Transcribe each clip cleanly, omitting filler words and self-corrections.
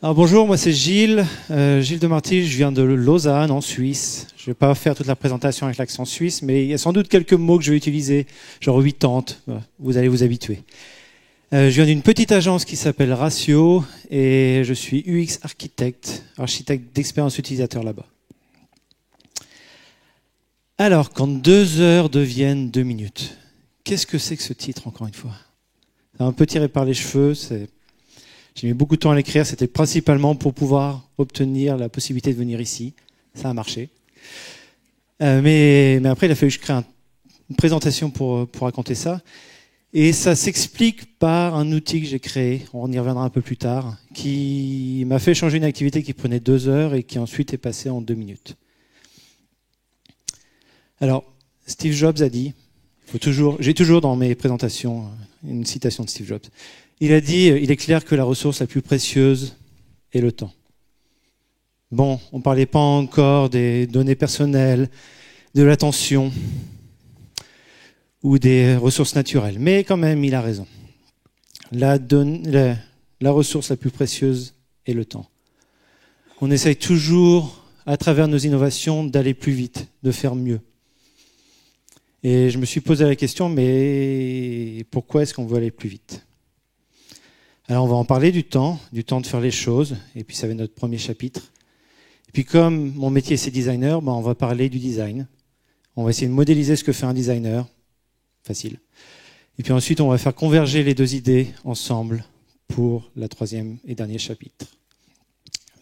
Alors bonjour, moi c'est Gilles, Gilles Demarty, je viens de Lausanne en Suisse. Je ne vais pas faire toute la présentation avec l'accent suisse, mais il y a sans doute quelques mots que je vais utiliser, genre 80, vous allez vous habituer. Je viens d'une petite agence qui s'appelle Ratio et je suis UX architecte d'expérience utilisateur là-bas. Alors, quand 2 heures deviennent 2 minutes, qu'est-ce que c'est que ce titre encore une fois? C'est un peu tiré par les cheveux, j'ai mis beaucoup de temps à l'écrire, c'était principalement pour pouvoir obtenir la possibilité de venir ici. Ça a marché. Mais après, il a fallu que je crée une présentation pour raconter ça. Et ça s'explique par un outil que j'ai créé, on y reviendra un peu plus tard, qui m'a fait changer une activité qui prenait 2 heures et qui ensuite est passée en 2 minutes. Alors, Steve Jobs a dit, j'ai toujours dans mes présentations une citation de Steve Jobs. Il a dit, il est clair que la ressource la plus précieuse est le temps. Bon, on ne parlait pas encore des données personnelles, de l'attention ou des ressources naturelles, mais quand même, il a raison. La ressource la plus précieuse est le temps. On essaye toujours, à travers nos innovations, d'aller plus vite, de faire mieux. Et je me suis posé la question, mais pourquoi est-ce qu'on veut aller plus vite ? Alors on va en parler du temps de faire les choses, et puis ça va être notre premier chapitre. Et puis comme mon métier c'est designer, on va parler du design. On va essayer de modéliser ce que fait un designer, facile. Et puis ensuite on va faire converger les deux idées ensemble pour la troisième et dernier chapitre.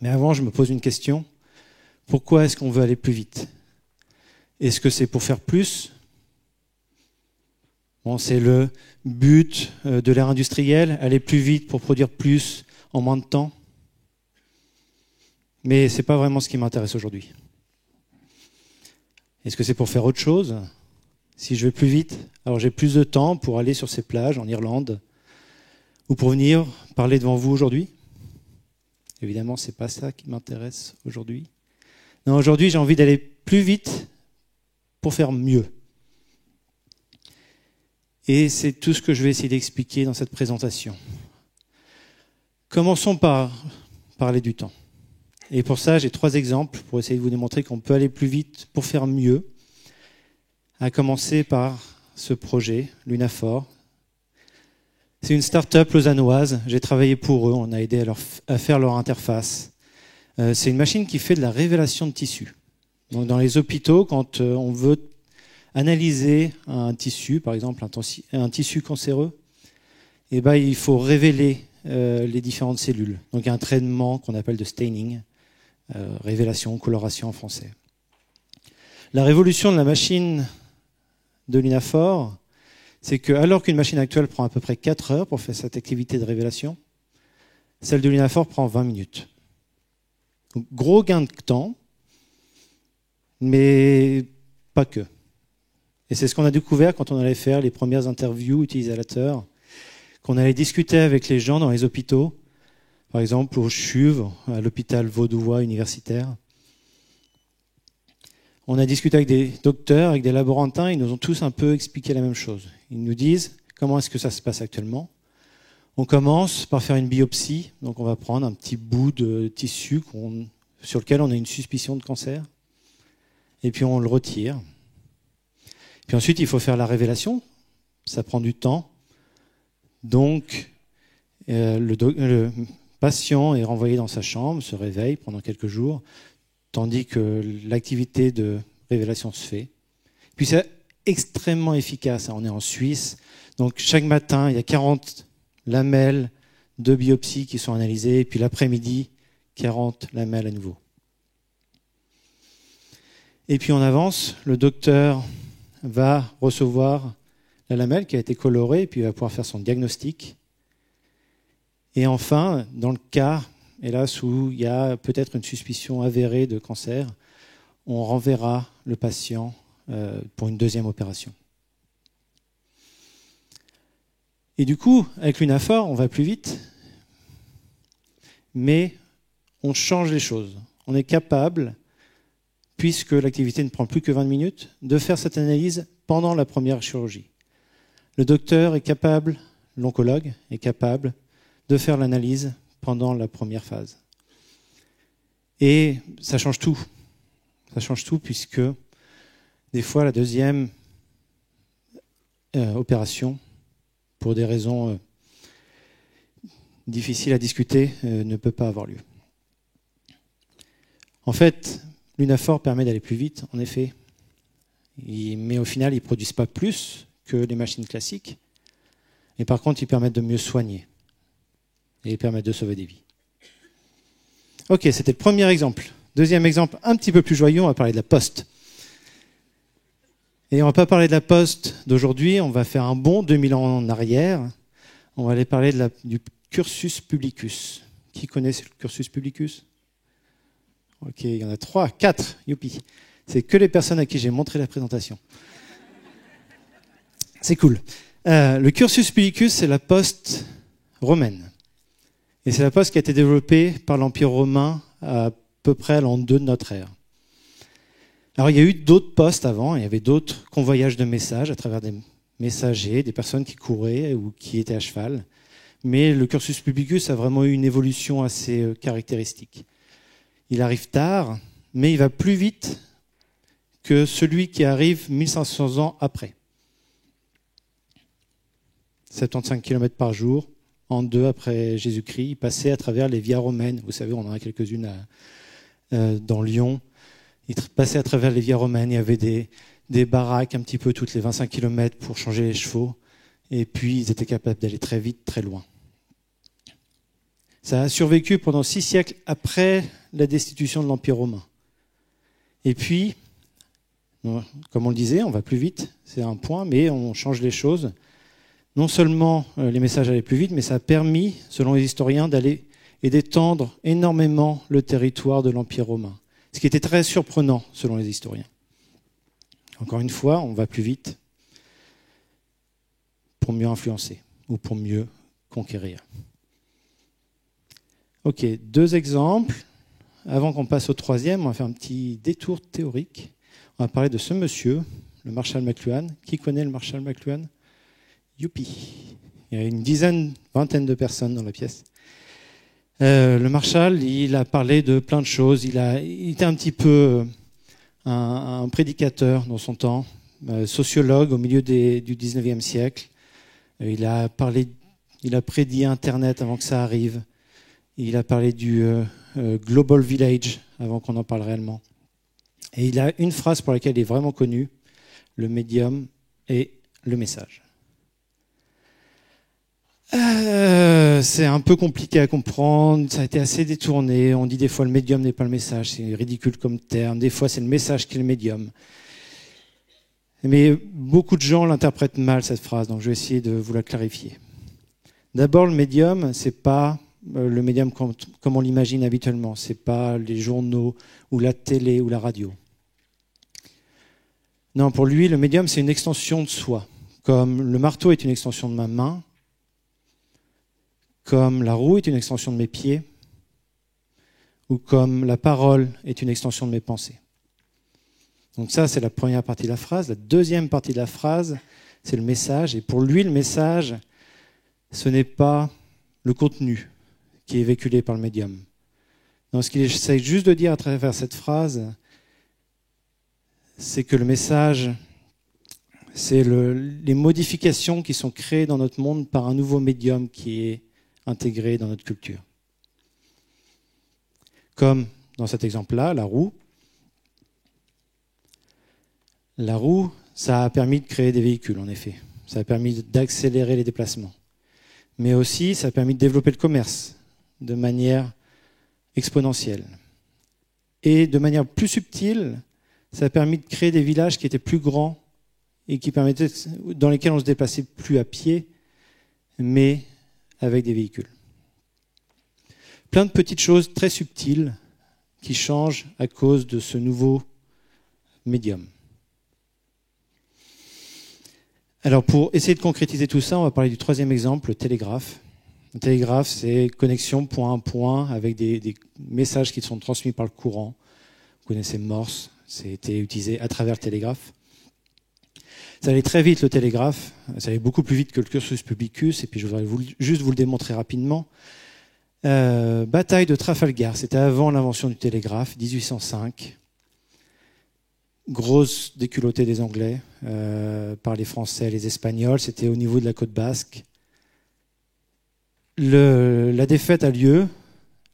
Mais avant je me pose une question, pourquoi est-ce qu'on veut aller plus vite? Est-ce que c'est pour faire plus? Bon, c'est le but de l'ère industrielle, aller plus vite pour produire plus en moins de temps. Mais ce n'est pas vraiment ce qui m'intéresse aujourd'hui. Est-ce que c'est pour faire autre chose? Si je vais plus vite, alors j'ai plus de temps pour aller sur ces plages en Irlande ou pour venir parler devant vous aujourd'hui? Évidemment, ce n'est pas ça qui m'intéresse aujourd'hui. Non, aujourd'hui, j'ai envie d'aller plus vite pour faire mieux. Et c'est tout ce que je vais essayer d'expliquer dans cette présentation. Commençons par parler du temps. Et pour ça, j'ai 3 exemples pour essayer de vous démontrer qu'on peut aller plus vite pour faire mieux. À commencer par ce projet, Lunaphore. C'est une start-up lausannoise. J'ai travaillé pour eux. On a aidé à faire leur interface. C'est une machine qui fait de la révélation de tissus. Donc dans les hôpitaux, quand on veut analyser un tissu, par exemple un tissu cancéreux, il faut révéler les différentes cellules. Donc il y a un traitement qu'on appelle de staining, révélation, coloration en français. La révolution de la machine de Lunaphore, c'est que alors qu'une machine actuelle prend à peu près 4 heures pour faire cette activité de révélation, celle de Lunaphore prend 20 minutes. Donc, gros gain de temps, mais pas que. Et c'est ce qu'on a découvert quand on allait faire les premières interviews utilisateurs, qu'on allait discuter avec les gens dans les hôpitaux, par exemple au CHUV, à l'hôpital vaudois universitaire. On a discuté avec des docteurs, avec des laborantins, ils nous ont tous un peu expliqué la même chose. Ils nous disent comment est-ce que ça se passe actuellement. On commence par faire une biopsie, donc on va prendre un petit bout de tissu sur lequel on a une suspicion de cancer, et puis on le retire. Puis ensuite, il faut faire la révélation. Ça prend du temps. Donc, le patient est renvoyé dans sa chambre, se réveille pendant quelques jours, tandis que l'activité de révélation se fait. Puis c'est extrêmement efficace. On est en Suisse. Donc, chaque matin, il y a 40 lamelles de biopsie qui sont analysées. Et puis l'après-midi, 40 lamelles à nouveau. Et puis on avance. Le docteur va recevoir la lamelle qui a été colorée, et puis il va pouvoir faire son diagnostic. Et enfin, dans le cas, hélas, où il y a peut-être une suspicion avérée de cancer, on renverra le patient pour une deuxième opération. Et du coup, avec Lunaphore, on va plus vite, mais on change les choses. On est capable, puisque l'activité ne prend plus que 20 minutes, de faire cette analyse pendant la première chirurgie. Le docteur est capable, l'oncologue est capable de faire l'analyse pendant la première phase, Et ça change tout. Ça change tout puisque des fois, la deuxième opération, pour des raisons difficiles à discuter, ne peut pas avoir lieu. En fait, Lunaphore permet d'aller plus vite, en effet, mais au final, ils ne produisent pas plus que les machines classiques. Et par contre, ils permettent de mieux soigner et ils permettent de sauver des vies. Ok, c'était le premier exemple. Deuxième exemple, un petit peu plus joyeux, on va parler de la poste. Et on ne va pas parler de la poste d'aujourd'hui, on va faire un bond 2000 ans en arrière. On va aller parler du cursus publicus. Qui connaît le cursus publicus? Ok, il y en a 3, 4, youpi. C'est que les personnes à qui j'ai montré la présentation. C'est cool. Le cursus publicus, c'est la poste romaine. Et c'est la poste qui a été développée par l'Empire romain à peu près à l'an 2 de notre ère. Alors il y a eu d'autres postes avant, il y avait d'autres convoyages de messages à travers des messagers, des personnes qui couraient ou qui étaient à cheval. Mais le cursus publicus a vraiment eu une évolution assez caractéristique. Il arrive tard, mais il va plus vite que celui qui arrive 1500 ans après. 75 km par jour, en 2 après Jésus-Christ, il passait à travers les vias romaines. Vous savez, on en a quelques-unes dans Lyon. Il passait à travers les vias romaines, il y avait des baraques un petit peu toutes les 25 km pour changer les chevaux. Et puis, ils étaient capables d'aller très vite, très loin. Ça a survécu pendant 6 siècles après la destitution de l'Empire romain. Et puis, comme on le disait, on va plus vite, c'est un point, mais on change les choses. Non seulement les messages allaient plus vite, mais ça a permis, selon les historiens, d'aller et d'étendre énormément le territoire de l'Empire romain. Ce qui était très surprenant, selon les historiens. Encore une fois, on va plus vite pour mieux influencer ou pour mieux conquérir. Ok, 2 exemples. Avant qu'on passe au 3e, on va faire un petit détour théorique. On va parler de ce monsieur, le Marshall McLuhan. Qui connaît le Marshall McLuhan? Youpi! Il y a une vingtaine de personnes dans la pièce. Le Marshall, il a parlé de plein de choses. Il était un petit peu un prédicateur dans son temps, sociologue au milieu du 19e siècle. Il a prédit Internet avant que ça arrive. Il a parlé du Global Village avant qu'on en parle réellement. Et il a une phrase pour laquelle il est vraiment connu, le médium et le message. C'est un peu compliqué à comprendre, ça a été assez détourné. On dit des fois le médium n'est pas le message, c'est ridicule comme terme. Des fois c'est le message qui est le médium. Mais beaucoup de gens l'interprètent mal cette phrase, donc je vais essayer de vous la clarifier. D'abord, le médium, c'est pas le médium comme on l'imagine habituellement. C'est pas les journaux ou la télé ou la radio. Non, pour lui, le médium, c'est une extension de soi. Comme le marteau est une extension de ma main, comme la roue est une extension de mes pieds, ou comme la parole est une extension de mes pensées. Donc ça, c'est la première partie de la phrase. La deuxième partie de la phrase, c'est le message. Et pour lui, le message, ce n'est pas le contenu qui est véhiculé par le médium. Donc, ce qu'il essaie juste de dire à travers cette phrase, c'est que le message, c'est les modifications qui sont créées dans notre monde par un nouveau médium qui est intégré dans notre culture. Comme dans cet exemple-là, la roue. La roue, ça a permis de créer des véhicules, en effet. Ça a permis d'accélérer les déplacements. Mais aussi, ça a permis de développer le commerce de manière exponentielle. Et de manière plus subtile, ça a permis de créer des villages qui étaient plus grands et dans lesquels on se déplaçait plus à pied, mais avec des véhicules. Plein de petites choses très subtiles qui changent à cause de ce nouveau médium. Alors pour essayer de concrétiser tout ça, on va parler du 3e exemple, le télégraphe. Le télégraphe, c'est connexion point à point avec des messages qui sont transmis par le courant. Vous connaissez Morse, c'était utilisé à travers le télégraphe. Ça allait très vite, le télégraphe. Ça allait beaucoup plus vite que le cursus publicus. Et puis je voudrais juste vous le démontrer rapidement. Bataille de Trafalgar, c'était avant l'invention du télégraphe, 1805. Grosse déculottée des Anglais par les Français et les Espagnols, c'était au niveau de la côte basque. La défaite a lieu,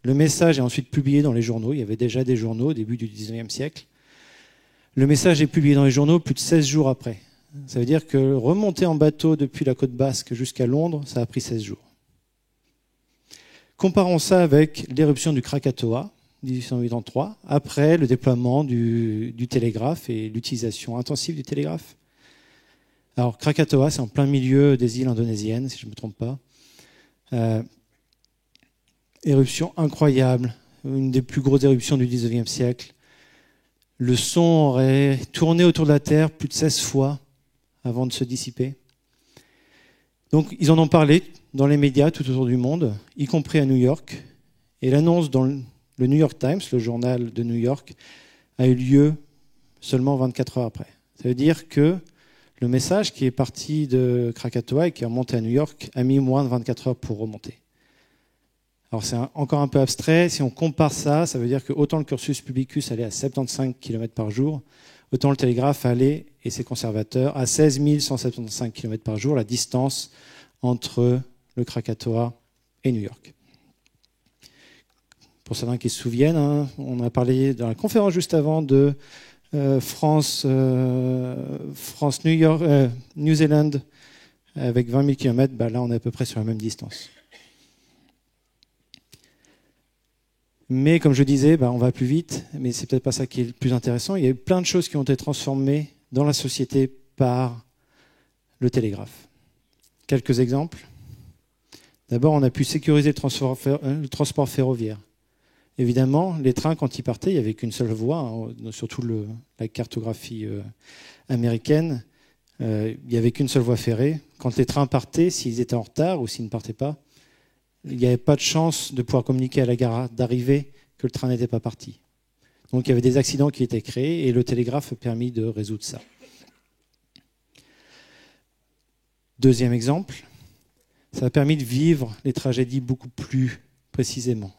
le message est ensuite publié dans les journaux, il y avait déjà des journaux au début du 19e siècle. Le message est publié dans les journaux plus de 16 jours après. Ça veut dire que remonter en bateau depuis la côte basque jusqu'à Londres, ça a pris 16 jours. Comparons ça avec l'éruption du Krakatoa, 1883, après le déploiement du télégraphe et l'utilisation intensive du télégraphe. Alors, Krakatoa, c'est en plein milieu des îles indonésiennes, si je ne me trompe pas. Éruption incroyable, une des plus grosses éruptions du 19e siècle. Le son aurait tourné autour de la Terre plus de 16 fois avant de se dissiper. Donc, ils en ont parlé dans les médias tout autour du monde, y compris à New York. Et l'annonce dans le New York Times, le journal de New York, a eu lieu seulement 24 heures après. Ça veut dire que le message qui est parti de Krakatoa et qui est remonté à New York a mis moins de 24 heures pour remonter. Alors c'est encore un peu abstrait. Si on compare ça, ça veut dire que autant le cursus publicus allait à 75 km par jour, autant le télégraphe allait, et ses conservateurs, à 16 175 km par jour, la distance entre le Krakatoa et New York. Pour certains qui se souviennent, on a parlé dans la conférence juste avant de France, New York, New Zealand avec 20 000 km, là on est à peu près sur la même distance. Mais comme je disais, on va plus vite, mais c'est peut-être pas ça qui est le plus intéressant. Il y a eu plein de choses qui ont été transformées dans la société par le télégraphe. Quelques exemples. D'abord, on a pu sécuriser le transport ferroviaire. Évidemment, les trains, quand ils partaient, il n'y avait qu'une seule voie, surtout la cartographie américaine, il n'y avait qu'une seule voie ferrée. Quand les trains partaient, s'ils étaient en retard ou s'ils ne partaient pas, il n'y avait pas de chance de pouvoir communiquer à la gare d'arrivée que le train n'était pas parti. Donc il y avait des accidents qui étaient créés et le télégraphe a permis de résoudre ça. Deuxième exemple, ça a permis de vivre les tragédies beaucoup plus précisément.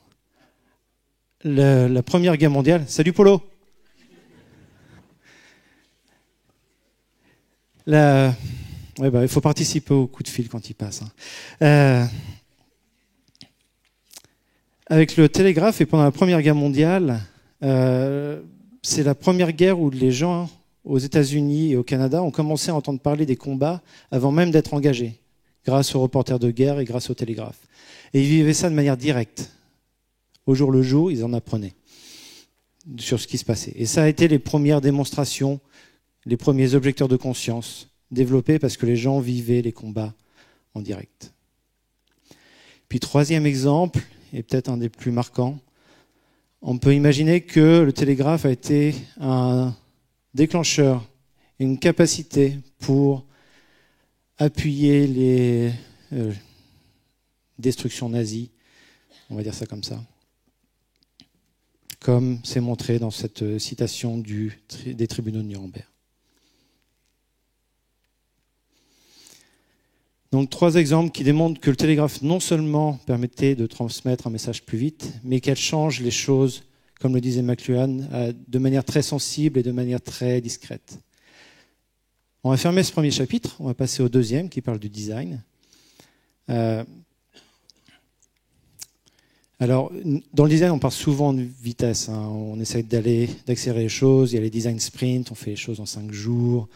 La Première Guerre mondiale... Salut Polo. Il faut participer au coup de fil quand il passe. Avec le télégraphe et pendant la Première Guerre mondiale, c'est la première guerre où les gens aux États-Unis et au Canada ont commencé à entendre parler des combats avant même d'être engagés, grâce aux reporters de guerre et grâce au télégraphe. Et ils vivaient ça de manière directe. Au jour le jour, ils en apprenaient sur ce qui se passait. Et ça a été les premières démonstrations, les premiers objecteurs de conscience développés parce que les gens vivaient les combats en direct. Puis troisième exemple, et peut-être un des plus marquants, on peut imaginer que le télégraphe a été un déclencheur, une capacité pour appuyer les destructions nazies, on va dire ça comme ça, comme c'est montré dans cette citation des tribunaux de Nuremberg. Donc 3 exemples qui démontrent que le télégraphe non seulement permettait de transmettre un message plus vite, mais qu'elle change les choses, comme le disait McLuhan, de manière très sensible et de manière très discrète. On va fermer ce premier chapitre, on va passer au deuxième qui parle du design. Alors, dans le design, on parle souvent de vitesse. On essaie d'accélérer les choses. Il y a les design sprints, on fait les choses en 5 jours.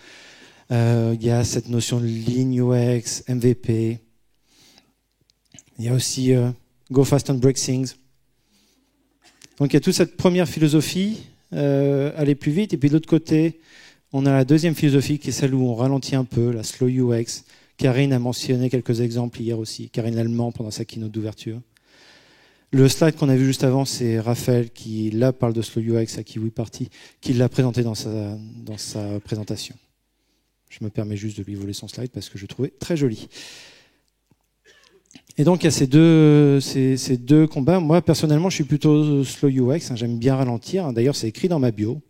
Il y a cette notion de ligne UX, MVP. Il y a aussi Go Fast and Break Things. Donc il y a toute cette première philosophie, aller plus vite. Et puis de l'autre côté, on a la deuxième philosophie qui est celle où on ralentit un peu, la slow UX. Karine a mentionné quelques exemples hier aussi. Karine Lallemand pendant sa keynote d'ouverture. Le slide qu'on a vu juste avant, c'est Raphaël qui, là, parle de Slow UX à Kiwi Party, qui l'a présenté dans sa présentation. Je me permets juste de lui voler son slide parce que je le trouvais très joli. Et donc, il y a ces deux combats. Moi, personnellement, je suis plutôt Slow UX. J'aime bien ralentir. D'ailleurs, c'est écrit dans ma bio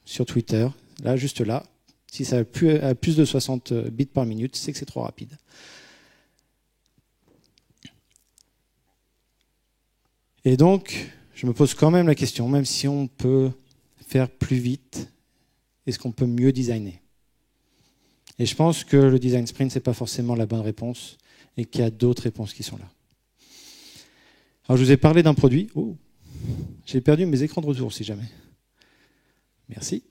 sur Twitter. Là, juste là. Si ça a plus de 60 bits par minute, c'est que c'est trop rapide. Et donc, je me pose quand même la question, même si on peut faire plus vite, est-ce qu'on peut mieux designer? Et je pense que le design sprint, ce n'est pas forcément la bonne réponse et qu'il y a d'autres réponses qui sont là. Alors, je vous ai parlé d'un produit. Oh, j'ai perdu mes écrans de retour, si jamais. Merci.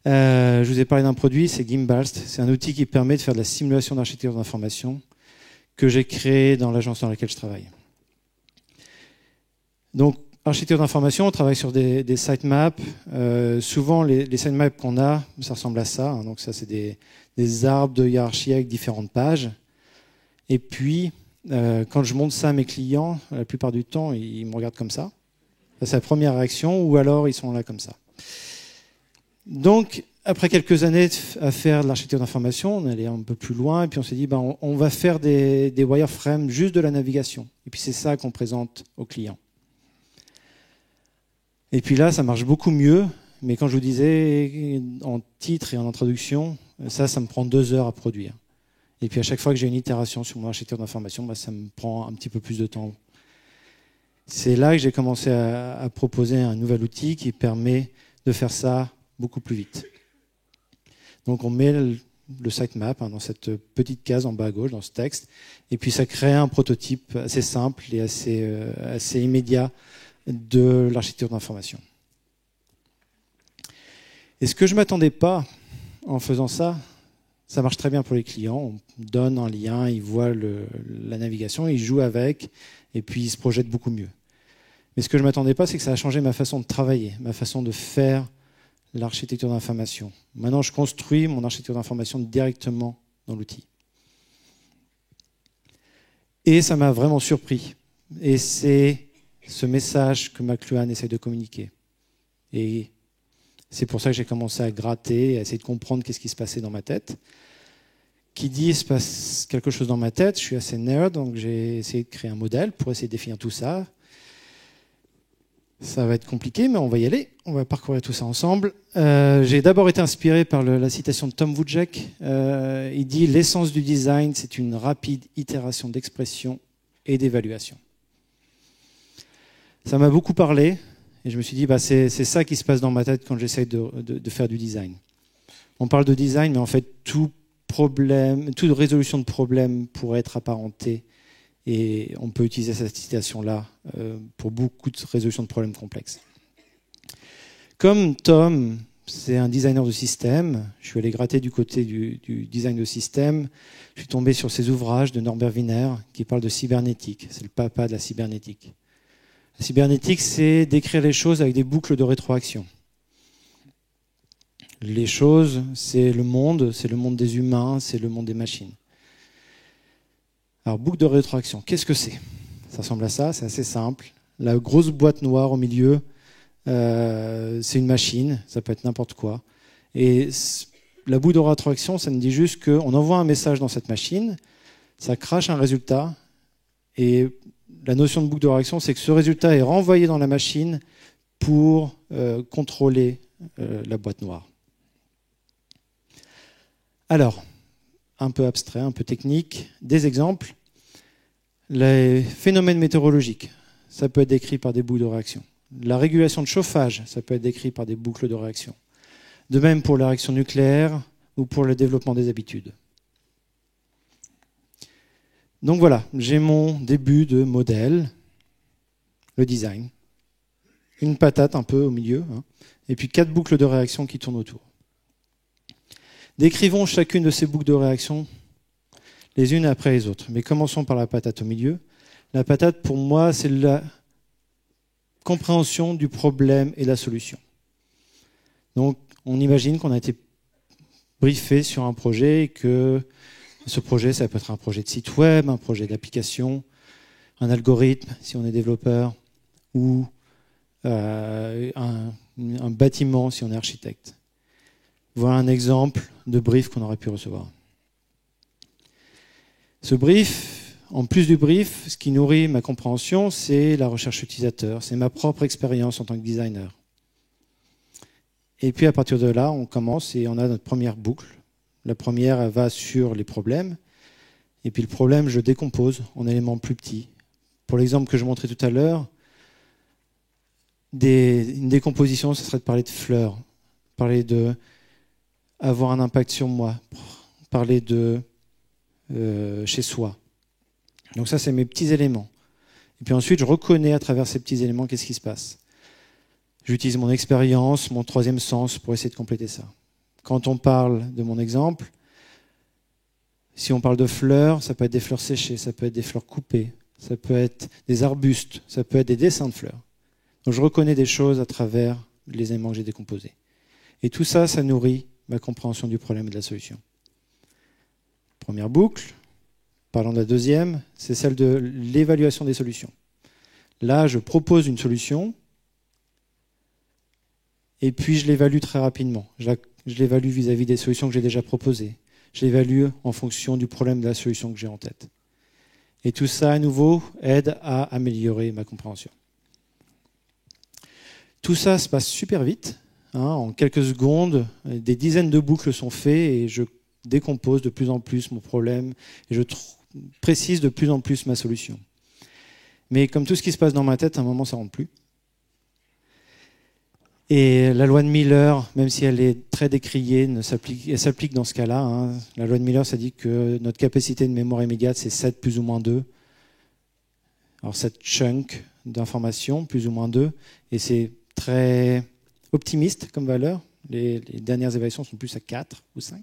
Je vous ai parlé d'un produit, c'est Gimbalst. C'est un outil qui permet de faire de la simulation d'architecture d'information que j'ai créé dans l'agence dans laquelle je travaille. Donc, architecture d'information, on travaille sur des sitemaps. Souvent, les sitemaps qu'on a, ça ressemble à ça. Hein. Donc, ça, c'est des arbres de hiérarchie avec différentes pages. Et puis, quand je montre ça à mes clients, la plupart du temps, ils me regardent comme ça. Ça, c'est la première réaction, ou alors ils sont là comme ça. Donc, après quelques années à faire de l'architecture d'information, on allait un peu plus loin, et puis on s'est dit, on va faire des wireframes juste de la navigation. Et puis c'est ça qu'on présente aux clients. Et puis là, ça marche beaucoup mieux, mais quand je vous disais, en titre et en introduction, ça me prend 2 heures à produire. Et puis à chaque fois que j'ai une itération sur mon architecture d'information, ça me prend un petit peu plus de temps. C'est là que j'ai commencé à proposer un nouvel outil qui permet de faire ça beaucoup plus vite. Donc on met le sitemap dans cette petite case en bas à gauche, dans ce texte, et puis ça crée un prototype assez simple et assez immédiat de l'architecture d'information. Et ce que je ne m'attendais pas en faisant ça, ça marche très bien pour les clients. On donne un lien, ils voient la navigation, ils jouent avec, et puis ils se projettent beaucoup mieux. Mais ce que je ne m'attendais pas, c'est que ça a changé ma façon de travailler, ma façon de faire l'architecture d'information. Maintenant, je construis mon architecture d'information directement dans l'outil. Et ça m'a vraiment surpris. Et c'est ce message que McLuhan essaie de communiquer. Et c'est pour ça que j'ai commencé à gratter, à essayer de comprendre qu'est-ce qui se passait dans ma tête. Qui dit il se passe quelque chose dans ma tête, je suis assez nerd, donc j'ai essayé de créer un modèle pour essayer de définir tout ça. Ça va être compliqué, mais on va y aller. On va parcourir tout ça ensemble. J'ai d'abord été inspiré par la citation de Tom Wojcik. Il dit « L'essence du design, c'est une rapide itération d'expression et d'évaluation ». Ça m'a beaucoup parlé et je me suis dit c'est ça qui se passe dans ma tête quand j'essaie de faire du design. On parle de design, mais en fait, toute résolution de problème pourrait être apparentée. Et on peut utiliser cette citation-là pour beaucoup de résolutions de problèmes complexes. Comme Tom, c'est un designer de système, je suis allé gratter du côté du design de système. Je suis tombé sur ces ouvrages de Norbert Wiener qui parlent de cybernétique. C'est le papa de la cybernétique. La cybernétique, c'est décrire les choses avec des boucles de rétroaction. Les choses, c'est le monde des humains, c'est le monde des machines. Alors, boucle de rétroaction, qu'est-ce que c'est? Ça ressemble à ça, c'est assez simple. La grosse boîte noire au milieu, c'est une machine, ça peut être n'importe quoi. Et la boucle de rétroaction, ça nous dit juste qu'on envoie un message dans cette machine, ça crache un résultat, et la notion de boucle de réaction, c'est que ce résultat est renvoyé dans la machine pour contrôler la boîte noire. Alors, un peu abstrait, un peu technique, des exemples. Les phénomènes météorologiques, ça peut être décrit par des boucles de réaction. La régulation de chauffage, ça peut être décrit par des boucles de réaction. De même pour la réaction nucléaire ou pour le développement des habitudes. Donc voilà, j'ai mon début de modèle, le design. Une patate un peu au milieu, et puis 4 boucles de réaction qui tournent autour. Décrivons chacune de ces boucles de réaction les unes après les autres. Mais commençons par la patate au milieu. La patate, pour moi, c'est la compréhension du problème et de la solution. Donc, on imagine qu'on a été briefé sur un projet et que ce projet, ça peut être un projet de site web, un projet d'application, un algorithme, si on est développeur, ou un bâtiment, si on est architecte. Voilà un exemple de brief qu'on aurait pu recevoir. Ce brief, en plus du brief, ce qui nourrit ma compréhension, c'est la recherche utilisateur, c'est ma propre expérience en tant que designer. Et puis à partir de là, on commence et on a notre première boucle. La première, elle va sur les problèmes. Et puis le problème, je le décompose en éléments plus petits. Pour l'exemple que je montrais tout à l'heure, Une décomposition, ce serait de parler de fleurs, parler de avoir un impact sur moi, parler de chez soi. Donc ça, c'est mes petits éléments. Et puis ensuite, je reconnais à travers ces petits éléments qu'est-ce qui se passe. J'utilise mon expérience, mon troisième sens pour essayer de compléter ça. Quand on parle de mon exemple, si on parle de fleurs, ça peut être des fleurs séchées, ça peut être des fleurs coupées, ça peut être des arbustes, ça peut être des dessins de fleurs. Donc je reconnais des choses à travers les éléments que j'ai décomposés. Et tout ça, ça nourrit ma compréhension du problème et de la solution. Première boucle. Parlons de la deuxième, c'est celle de l'évaluation des solutions. Là, je propose une solution et puis je l'évalue très rapidement. Je l'évalue vis-à-vis des solutions que j'ai déjà proposées. Je l'évalue en fonction du problème de la solution que j'ai en tête. Et tout ça, à nouveau, aide à améliorer ma compréhension. Tout ça se passe super vite. En quelques secondes, des dizaines de boucles sont faites et je décompose de plus en plus mon problème et je précise de plus en plus ma solution. Mais comme tout ce qui se passe dans ma tête, à un moment, ça ne rentre plus. Et la loi de Miller, même si elle est très décriée, elle s'applique dans ce cas-là. La loi de Miller, ça dit que notre capacité de mémoire immédiate, c'est 7 plus ou moins 2. Alors 7 chunks d'informations, plus ou moins 2. Et c'est très optimiste comme valeur. Les dernières évaluations sont plus à 4 ou 5.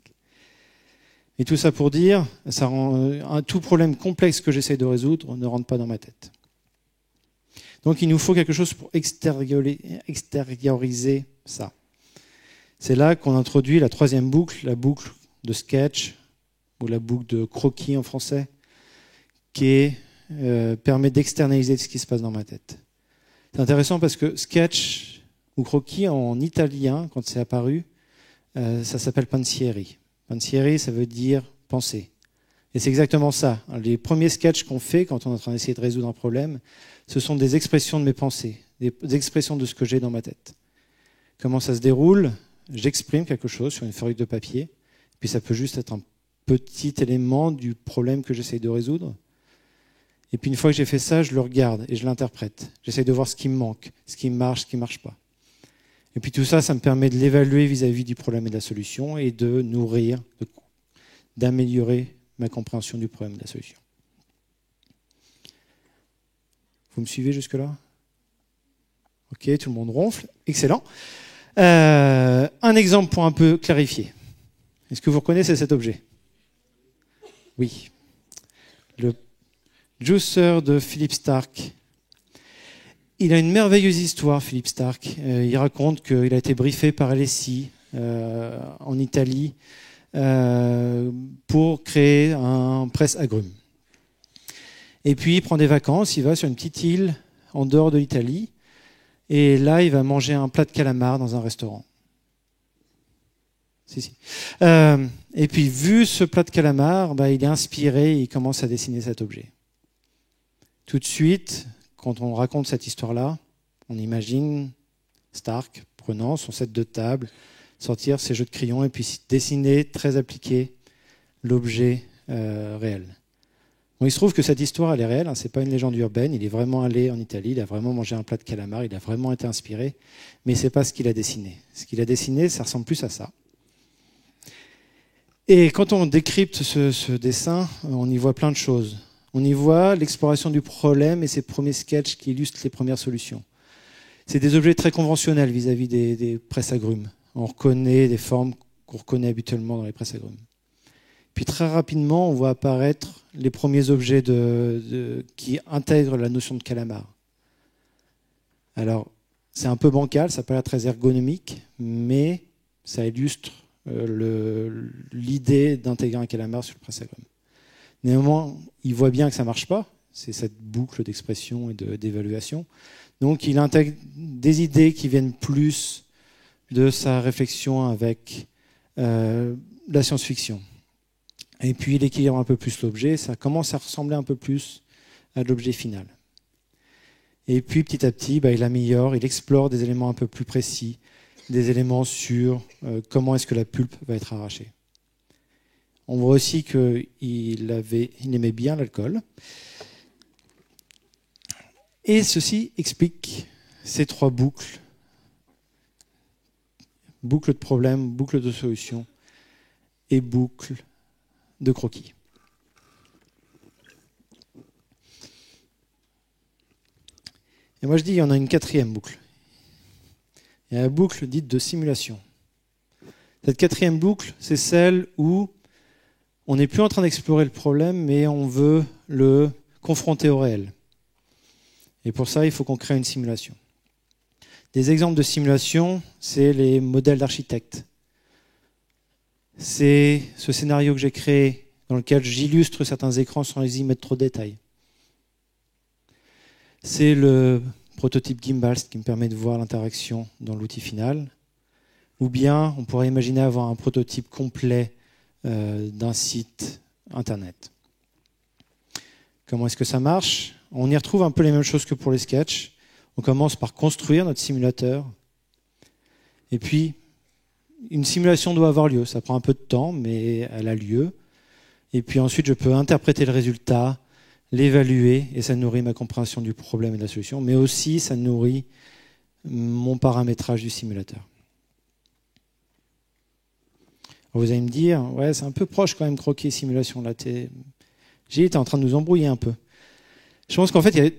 Et tout ça pour dire, ça rend tout problème complexe que j'essaie de résoudre ne rentre pas dans ma tête. Donc il nous faut quelque chose pour extérioriser ça. C'est là qu'on introduit la troisième boucle, la boucle de sketch, ou la boucle de croquis en français, qui permet d'externaliser ce qui se passe dans ma tête. C'est intéressant parce que sketch ou croquis en italien, quand c'est apparu, ça s'appelle pensieri. Pensieri, ça veut dire penser. Et c'est exactement ça. Les premiers sketchs qu'on fait quand on est en train d'essayer de résoudre un problème, ce sont des expressions de mes pensées, des expressions de ce que j'ai dans ma tête. Comment ça se déroule? J'exprime quelque chose sur une feuille de papier, puis ça peut juste être un petit élément du problème que j'essaye de résoudre. Et puis une fois que j'ai fait ça, je le regarde et je l'interprète. J'essaye de voir ce qui me manque, ce qui marche, ce qui ne marche pas. Et puis tout ça, ça me permet de l'évaluer vis-à-vis du problème et de la solution et de nourrir, d'améliorer ma compréhension du problème et de la solution. Vous me suivez jusque-là? Ok, tout le monde ronfle. Excellent. Un exemple pour un peu clarifier. Est-ce que vous reconnaissez cet objet? Oui. Le juicer de Philippe Stark. Il a une merveilleuse histoire, Philippe Stark. Il raconte qu'il a été briefé par LSI en Italie pour créer un presse-agrumes. Et puis il prend des vacances, il va sur une petite île en dehors de l'Italie, et là il va manger un plat de calamar dans un restaurant. Si. Et puis vu ce plat de calamar, il est inspiré et il commence à dessiner cet objet. Tout de suite, quand on raconte cette histoire-là, on imagine Stark prenant son set de table, sortir ses jeux de crayons et puis dessiner, très appliqué, l'objet réel. Bon, il se trouve que cette histoire, elle est réelle, c'est pas une légende urbaine, il est vraiment allé en Italie, il a vraiment mangé un plat de calamar, il a vraiment été inspiré, mais c'est pas ce qu'il a dessiné. Ce qu'il a dessiné, ça ressemble plus à ça. Et quand on décrypte ce dessin, on y voit plein de choses. On y voit l'exploration du problème et ses premiers sketchs qui illustrent les premières solutions. C'est des objets très conventionnels vis-à-vis des presse-agrumes. On reconnaît des formes qu'on reconnaît habituellement dans les presse-agrumes. Puis très rapidement, on voit apparaître les premiers objets qui intègrent la notion de calamar. Alors, c'est un peu bancal, ça paraît très ergonomique, mais ça illustre l'idée d'intégrer un calamar sur le presse-agrumes. Néanmoins, il voit bien que ça ne marche pas, c'est cette boucle d'expression et d'évaluation. Donc il intègre des idées qui viennent plus de sa réflexion avec la science-fiction. Et puis il équilibre un peu plus l'objet, ça commence à ressembler un peu plus à l'objet final. Et puis petit à petit, il améliore, il explore des éléments un peu plus précis, des éléments sur comment est-ce que la pulpe va être arrachée. On voit aussi qu'il aimait bien l'alcool. Et ceci explique ces 3 boucles. Boucle de problème, boucle de solution et boucle de croquis. Et moi je dis il y en a une 4e boucle. Il y a la boucle dite de simulation. Cette 4e boucle, c'est celle où on n'est plus en train d'explorer le problème, mais on veut le confronter au réel. Et pour ça, il faut qu'on crée une simulation. Des exemples de simulation, c'est les modèles d'architectes. C'est ce scénario que j'ai créé dans lequel j'illustre certains écrans sans y mettre trop de détails. C'est le prototype Gimbal qui me permet de voir l'interaction dans l'outil final. Ou bien, on pourrait imaginer avoir un prototype complet d'un site internet. Comment est-ce que ça marche? On y retrouve un peu les mêmes choses que pour les sketchs. On commence par construire notre simulateur. Et puis, une simulation doit avoir lieu. Ça prend un peu de temps, mais elle a lieu. Et puis ensuite, je peux interpréter le résultat, l'évaluer, et ça nourrit ma compréhension du problème et de la solution, mais aussi ça nourrit mon paramétrage du simulateur. Vous allez me dire, ouais, c'est un peu proche quand même, croquis et simulation. Là, Gilles, t'es en train de nous embrouiller un peu. Je pense qu'en fait, il y a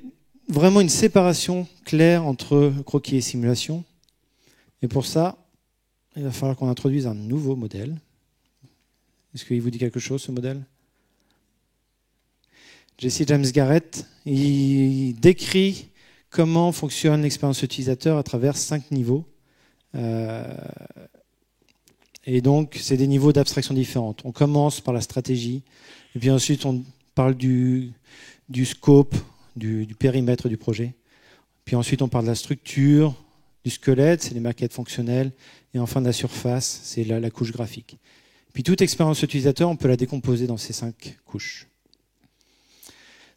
vraiment une séparation claire entre croquis et simulation. Et pour ça, il va falloir qu'on introduise un nouveau modèle. Est-ce qu'il vous dit quelque chose, ce modèle? Jesse James Garrett, il décrit comment fonctionne l'expérience utilisateur à travers 5 niveaux. Et donc, c'est des niveaux d'abstraction différentes. On commence par la stratégie, et puis ensuite, on parle du scope, du périmètre du projet. Puis ensuite, on parle de la structure, du squelette, c'est les maquettes fonctionnelles, et enfin de la surface, c'est la couche graphique. Puis toute expérience utilisateur, on peut la décomposer dans ces 5 couches.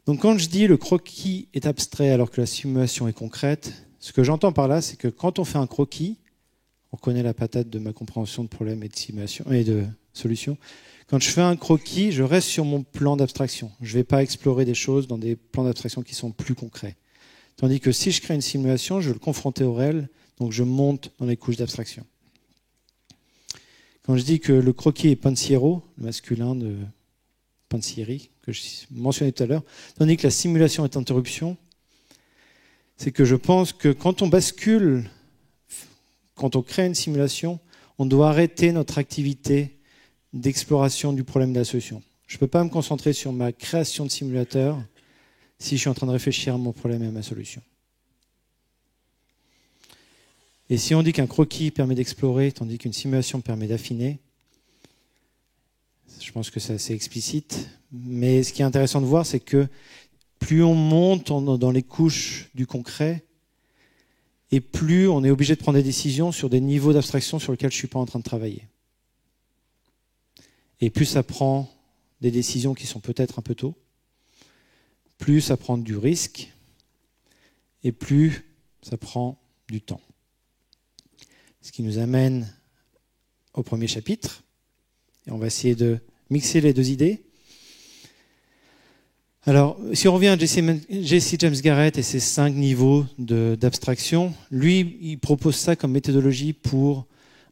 Donc quand je dis le croquis est abstrait alors que la simulation est concrète, ce que j'entends par là, c'est que quand on fait un croquis, on connaît la patate de ma compréhension de problème et de simulation et de solution. Quand je fais un croquis, je reste sur mon plan d'abstraction. Je ne vais pas explorer des choses dans des plans d'abstraction qui sont plus concrets. Tandis que si je crée une simulation, je vais le confronter au réel, donc je monte dans les couches d'abstraction. Quand je dis que le croquis est pensiero, le masculin de pensieri, que je mentionnais tout à l'heure, tandis que la simulation est interruption, c'est que je pense que quand on bascule, quand on crée une simulation, on doit arrêter notre activité d'exploration du problème de la solution. Je ne peux pas me concentrer sur ma création de simulateur si je suis en train de réfléchir à mon problème et à ma solution. Et si on dit qu'un croquis permet d'explorer, tandis qu'une simulation permet d'affiner, je pense que c'est assez explicite. Mais ce qui est intéressant de voir, c'est que plus on monte dans les couches du concret, et plus on est obligé de prendre des décisions sur des niveaux d'abstraction sur lesquels je ne suis pas en train de travailler. Et plus ça prend des décisions qui sont peut-être un peu tôt, plus ça prend du risque, et plus ça prend du temps. Ce qui nous amène au premier chapitre. Et on va essayer de mixer les 2 idées. Alors, si on revient à Jesse James Garrett et ses 5 niveaux d'abstraction, lui, il propose ça comme méthodologie pour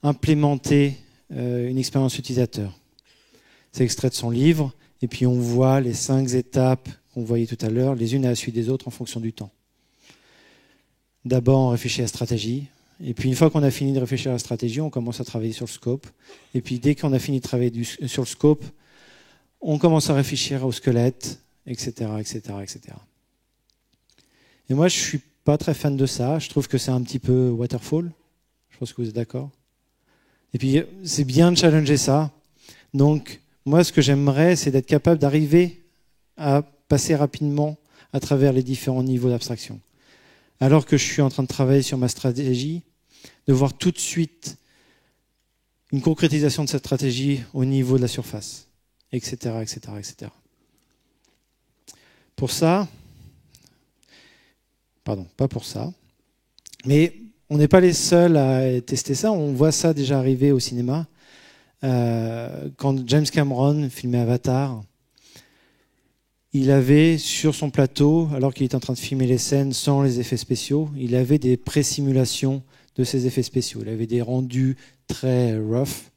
implémenter une expérience utilisateur. C'est extrait de son livre, et puis on voit les 5 étapes qu'on voyait tout à l'heure, les unes à la suite des autres en fonction du temps. D'abord, on réfléchit à la stratégie. Et puis une fois qu'on a fini de réfléchir à la stratégie, on commence à travailler sur le scope. Et puis dès qu'on a fini de travailler sur le scope, on commence à réfléchir au squelette, etc., etc., etc. Et moi, je ne suis pas très fan de ça. Je trouve que c'est un petit peu waterfall. Je pense que vous êtes d'accord. Et puis c'est bien de challenger ça. Donc moi, ce que j'aimerais, c'est d'être capable d'arriver à passer rapidement à travers les différents niveaux d'abstraction. Alors que je suis en train de travailler sur ma stratégie, de voir tout de suite une concrétisation de cette stratégie au niveau de la surface, etc., etc., etc. Pour ça, pardon, pas pour ça, mais on n'est pas les seuls à tester ça, on voit ça déjà arriver au cinéma. Quand James Cameron filmait Avatar, il avait sur son plateau, alors qu'il était en train de filmer les scènes sans les effets spéciaux, il avait des pré-simulations de ces effets spéciaux. Il avait des rendus très rough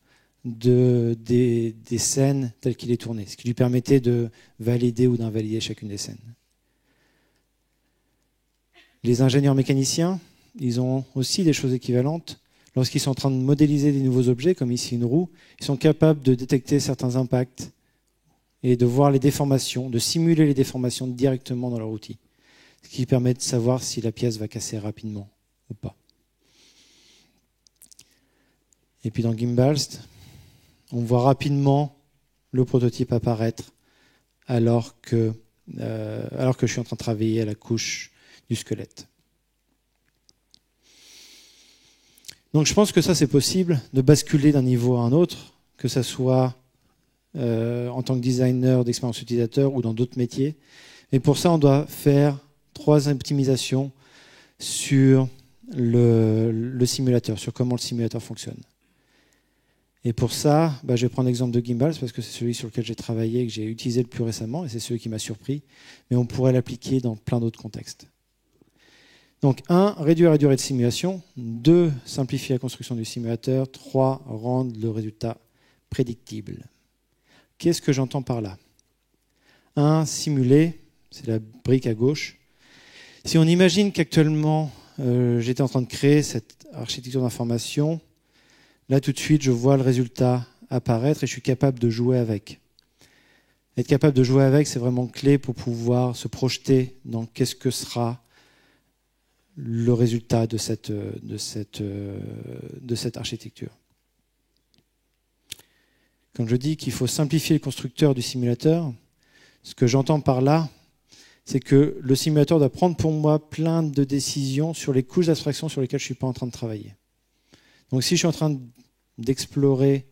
des scènes telles qu'il est tourné, ce qui lui permettait de valider ou d'invalider chacune des scènes. Les ingénieurs mécaniciens, ils ont aussi des choses équivalentes. Lorsqu'ils sont en train de modéliser des nouveaux objets, comme ici une roue, ils sont capables de détecter certains impacts et de voir les déformations, de simuler les déformations directement dans leur outil, ce qui permet de savoir si la pièce va casser rapidement ou pas. Et puis dans Gimbalst, on voit rapidement le prototype apparaître alors que je suis en train de travailler à la couche du squelette. Donc je pense que ça c'est possible, de basculer d'un niveau à un autre, que ça soit en tant que designer d'expérience utilisateur ou dans d'autres métiers. Et pour ça, on doit faire 3 optimisations sur le simulateur, sur comment le simulateur fonctionne. Et pour ça, je vais prendre l'exemple de Gimbalst parce que c'est celui sur lequel j'ai travaillé et que j'ai utilisé le plus récemment, et c'est celui qui m'a surpris, mais on pourrait l'appliquer dans plein d'autres contextes. Donc 1, réduire la durée de simulation. 2, simplifier la construction du simulateur. 3, rendre le résultat prédictible. Qu'est-ce que j'entends par là? 1, simuler, c'est la brique à gauche. Si on imagine qu'actuellement, j'étais en train de créer cette architecture d'information, là tout de suite, je vois le résultat apparaître et je suis capable de jouer avec. Être capable de jouer avec, c'est vraiment clé pour pouvoir se projeter dans qu'est-ce que sera le résultat de cette architecture. Quand je dis qu'il faut simplifier le constructeur du simulateur, ce que j'entends par là, c'est que le simulateur doit prendre pour moi plein de décisions sur les couches d'abstraction sur lesquelles je ne suis pas en train de travailler. Donc si je suis en train d'explorer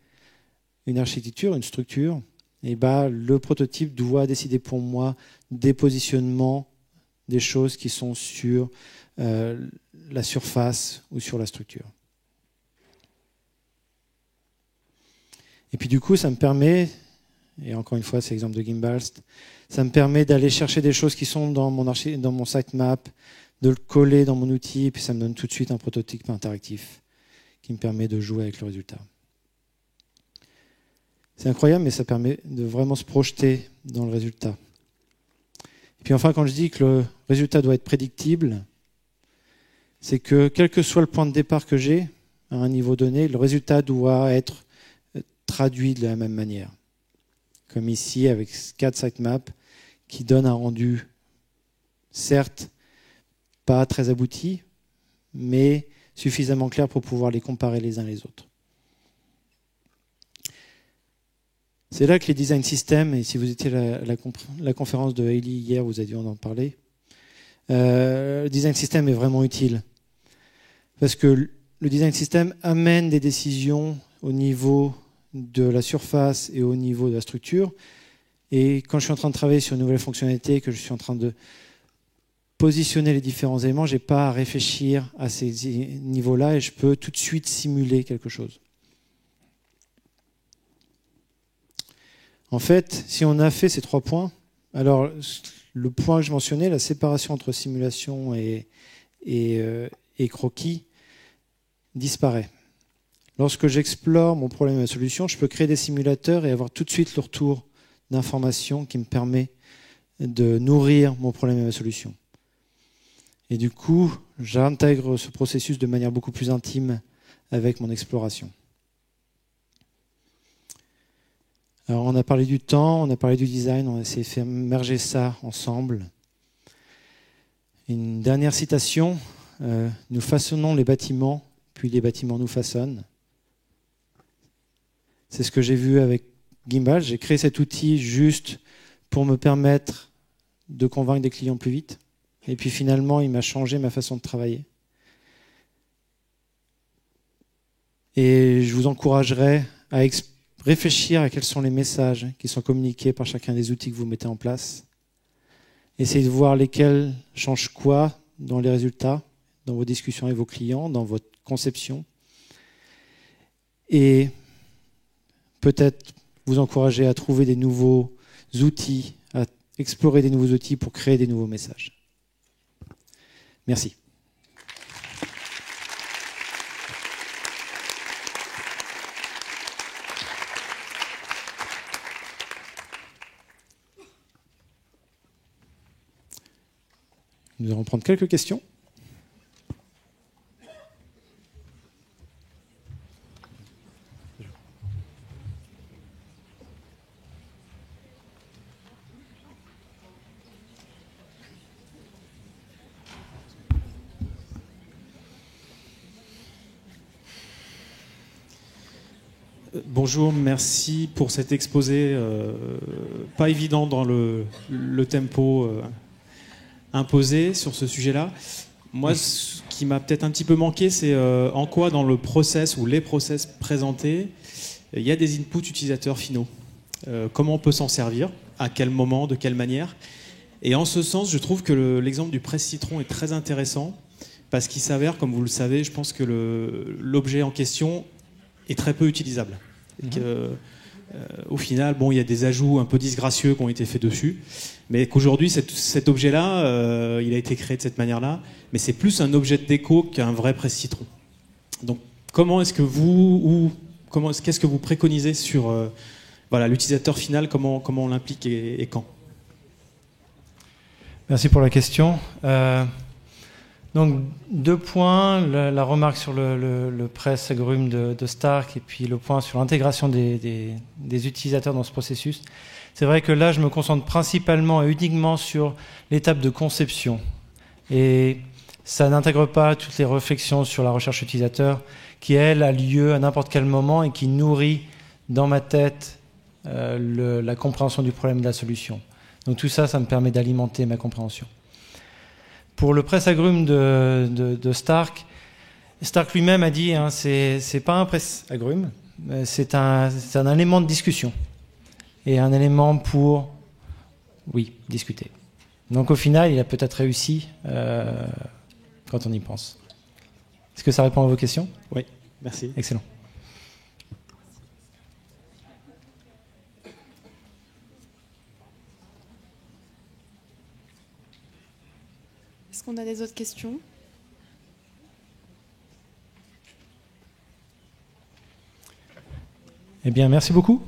une architecture, une structure, le prototype doit décider pour moi des positionnements, des choses qui sont sur la surface ou sur la structure. Et puis du coup, ça me permet, et encore une fois, c'est l'exemple de Gimbalst, ça me permet d'aller chercher des choses qui sont dans mon sitemap, de le coller dans mon outil, et puis ça me donne tout de suite un prototype interactif qui me permet de jouer avec le résultat. C'est incroyable, mais ça permet de vraiment se projeter dans le résultat. Et puis enfin, quand je dis que le résultat doit être prédictible, c'est que quel que soit le point de départ que j'ai, à un niveau donné, le résultat doit être traduit de la même manière. Comme ici, avec 4 sitemaps qui donnent un rendu, certes, pas très abouti, mais suffisamment clair pour pouvoir les comparer les uns les autres. C'est là que les design systems, et si vous étiez à la conférence de Hailey hier, vous avez dû en parler, le design system est vraiment utile. Parce que le design system amène des décisions au niveau de la surface et au niveau de la structure. Et quand je suis en train de travailler sur une nouvelle fonctionnalité, que je suis en train de positionner les différents éléments, je n'ai pas à réfléchir à ces niveaux-là et je peux tout de suite simuler quelque chose. En fait, si on a fait ces 3 points, alors le point que je mentionnais, la séparation entre simulation et croquis, disparaît. Lorsque j'explore mon problème et ma solution, je peux créer des simulateurs et avoir tout de suite le retour d'informations qui me permet de nourrir mon problème et ma solution. Et du coup, j'intègre ce processus de manière beaucoup plus intime avec mon exploration. Alors, on a parlé du temps, on a parlé du design, on a essayé de faire merger ça ensemble. Une dernière citation, nous façonnons les bâtiments, puis les bâtiments nous façonnent. C'est ce que j'ai vu avec Gimbalst. J'ai créé cet outil juste pour me permettre de convaincre des clients plus vite. Et puis finalement, il m'a changé ma façon de travailler. Et je vous encouragerai à réfléchir à quels sont les messages qui sont communiqués par chacun des outils que vous mettez en place. Essayez de voir lesquels changent quoi dans les résultats, dans vos discussions avec vos clients, dans votre conception. Et peut-être vous encourager à trouver des nouveaux outils, explorer des nouveaux outils pour créer des nouveaux messages. Merci. Nous allons prendre quelques questions. Bonjour, merci pour cet exposé pas évident dans le tempo imposé sur ce sujet-là. Moi, ce qui m'a peut-être un petit peu manqué, c'est en quoi dans le process ou les process présentés, il y a des inputs utilisateurs finaux. Comment on peut s'en servir, à quel moment, de quelle manière. Et en ce sens, je trouve que l'exemple du presse-citron est très intéressant parce qu'il s'avère, comme vous le savez, je pense que l'objet en question est très peu utilisable. Au final, bon, il y a des ajouts un peu disgracieux qui ont été faits dessus, mais qu'aujourd'hui, cet objet-là, il a été créé de cette manière-là, mais c'est plus un objet de déco qu'un vrai presse-citron. Donc, comment est-ce que qu'est-ce que vous préconisez sur voilà, l'utilisateur final, comment on l'implique et quand? Merci pour la question. Donc, 2 points, la remarque sur le presse agrumes de Stark et puis le point sur l'intégration des utilisateurs dans ce processus. C'est vrai que là, je me concentre principalement et uniquement sur l'étape de conception. Et ça n'intègre pas toutes les réflexions sur la recherche utilisateur qui, elle, a lieu à n'importe quel moment et qui nourrit dans ma tête la compréhension du problème de la solution. Donc tout ça, ça me permet d'alimenter ma compréhension. Pour le presse agrume de Stark, Stark lui-même a dit, hein, c'est pas un presse agrume, c'est un élément de discussion et un élément pour, oui, discuter. Donc au final, il a peut-être réussi quand on y pense. Est-ce que ça répond à vos questions? Oui, merci. Excellent. Est-ce qu'on a des autres questions? Eh bien, merci beaucoup.